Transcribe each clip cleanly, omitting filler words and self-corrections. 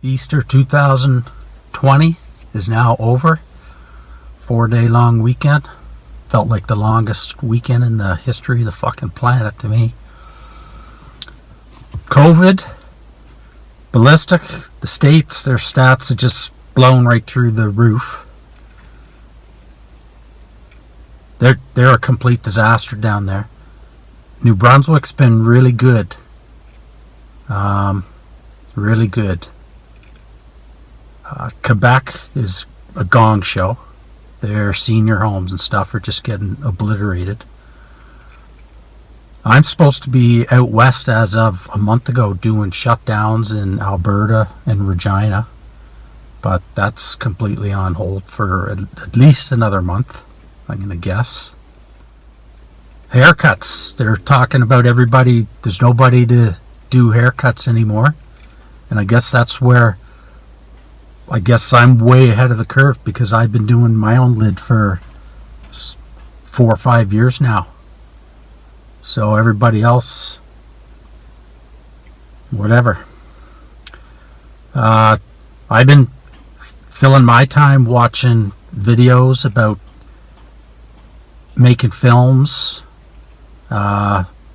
Easter 2020 is now over. 4-day long weekend. Felt like the longest weekend in the history of the fucking planet to me. COVID, ballistic, the states, their stats have just blown right through the roof. They're a complete disaster down there. New Brunswick's been really good. Really good. Quebec is a gong show. Their senior homes and stuff are just getting obliterated. I'm supposed to be out west as of a month ago doing shutdowns in Alberta and Regina, but that's completely on hold for at least another month, I'm going to guess. Haircuts. They're talking about everybody, there's nobody to do haircuts anymore. And I guess that's where, I guess I'm way ahead of the curve because I've been doing my own lid for 4 or 5 years now. So everybody else, whatever. I've been filling my time watching videos about making films,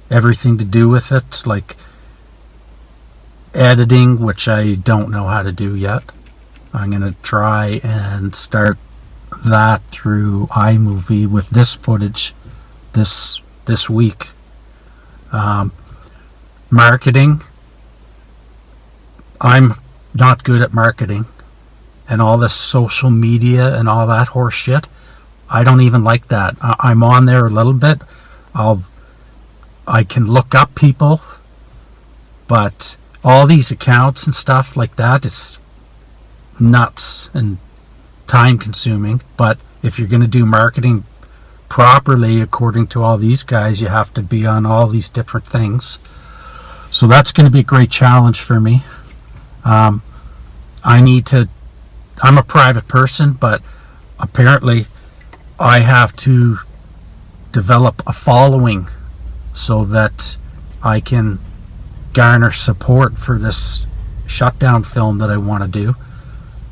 everything to do with it, like editing, which I don't know how to do yet. I'm going to try and start that through iMovie with this footage this week. Marketing. I'm not good at marketing. And all this social media and all that horse shit. I don't even like that. I'm on there a little bit. I can look up people. But all these accounts and stuff like that is nuts and time consuming. But if you're going to do marketing properly according to all these guys, you have to be on all these different things. So that's going to be a great challenge for me. I'm a private person, but apparently I have to develop a following so that I can garner support for this shutdown film that I want to do.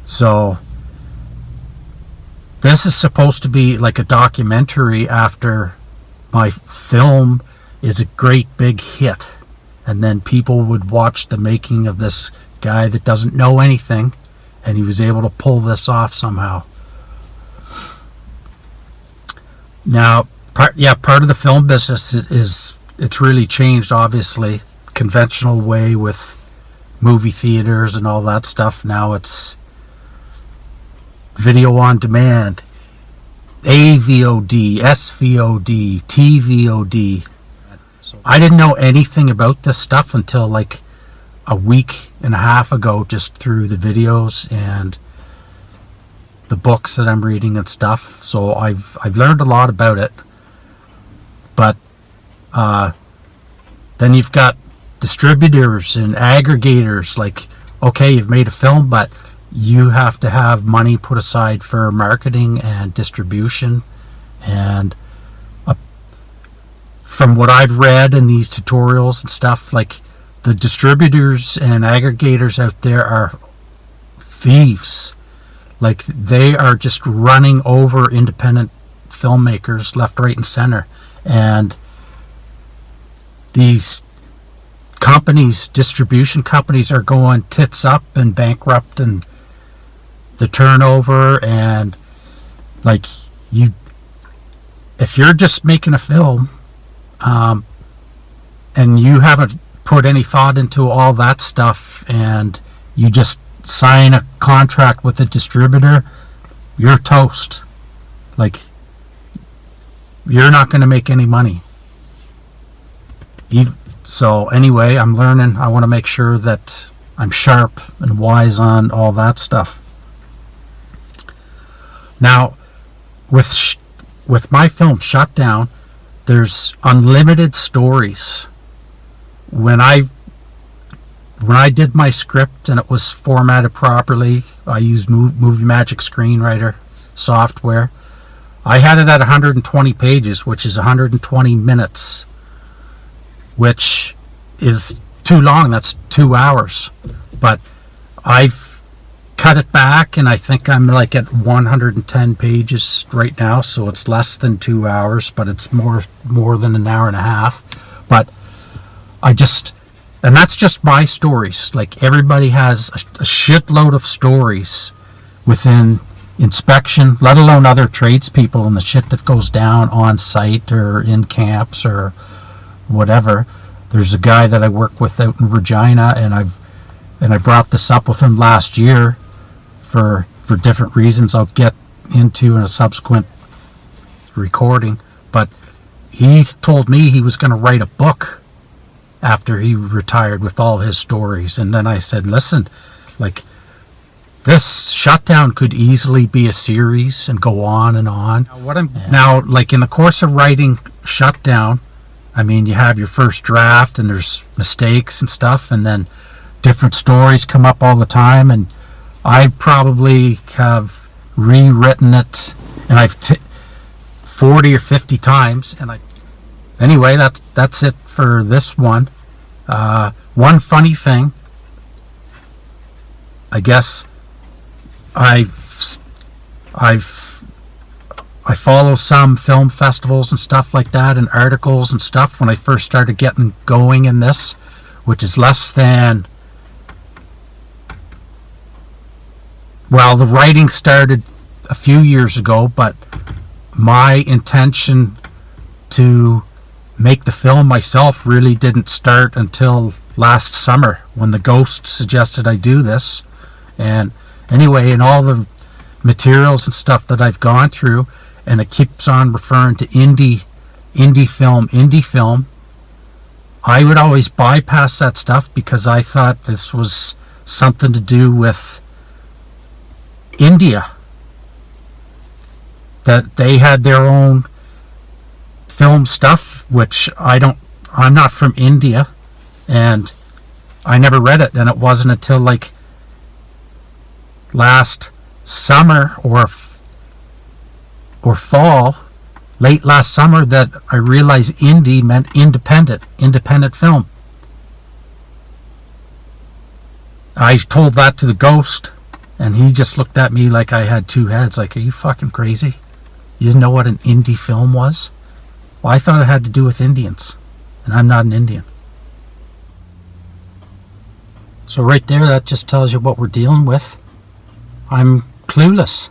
So this is supposed to be like a documentary after my film is a great big hit, and then people would watch the making of this guy that doesn't know anything, and he was able to pull this off somehow. Now, part of the film business it's really changed, obviously. Conventional way with movie theaters and all that stuff. Now it's video on demand, AVOD, SVOD, TVOD. I didn't know anything about this stuff until like a week and a half ago, just through the videos and the books that I'm reading and stuff. So I've learned a lot about it. But then you've got distributors and aggregators. Like, okay, you've made a film, but you have to have money put aside for marketing and distribution. And from what I've read in these tutorials and stuff, like, the distributors and aggregators out there are thieves. Like, they are just running over independent filmmakers left, right, and center. And these companies, distribution companies, are going tits up and bankrupt, and the turnover, and like, if you're just making a film and you haven't put any thought into all that stuff, and you just sign a contract with a distributor, you're toast. Like, you're not going to make any money. So anyway, I'm learning. I want to make sure that I'm sharp and wise on all that stuff. Now, with my film Shutdown, there's unlimited stories. When I did my script and it was formatted properly, I used Movie Magic Screenwriter software. I had it at 120 pages, which is 120 minutes, which is too long. That's 2 hours. But I've cut it back, and I think I'm like at 110 pages right now, so it's less than 2 hours, but it's more than an hour and a half. But and that's just my stories. Like, everybody has a shitload of stories within inspection, let alone other tradespeople and the shit that goes down on site or in camps or whatever. There's a guy that I work with out in Regina, and I brought this up with him last year for different reasons I'll get into in a subsequent recording. But he's told me he was going to write a book after he retired with all his stories. And then I said, listen, like, this Shutdown could easily be a series and go on and on. Now, like, in the course of writing Shutdown, I mean, you have your first draft and there's mistakes and stuff, and then different stories come up all the time, and I probably have rewritten it, and I've 40 or 50 times. And anyway, that's it for this one. One funny thing, I guess, I follow some film festivals and stuff like that, and articles and stuff when I first started getting going in this, which is less than, well, the writing started a few years ago, but my intention to make the film myself really didn't start until last summer, when the Ghost suggested I do this. And anyway, in all the materials and stuff that I've gone through, and it keeps on referring to Indy Film, I would always bypass that stuff because I thought this was something to do with India, that they had their own film stuff, which I'm not from India, and I never read it. And it wasn't until like last summer or fall, late last summer, that I realized indie meant independent film. I told that to the Ghost, and he just looked at me like I had two heads. Like, are you fucking crazy? You didn't know what an indie film was? Well, I thought it had to do with Indians, and I'm not an Indian. So right there, that just tells you what we're dealing with. I'm clueless.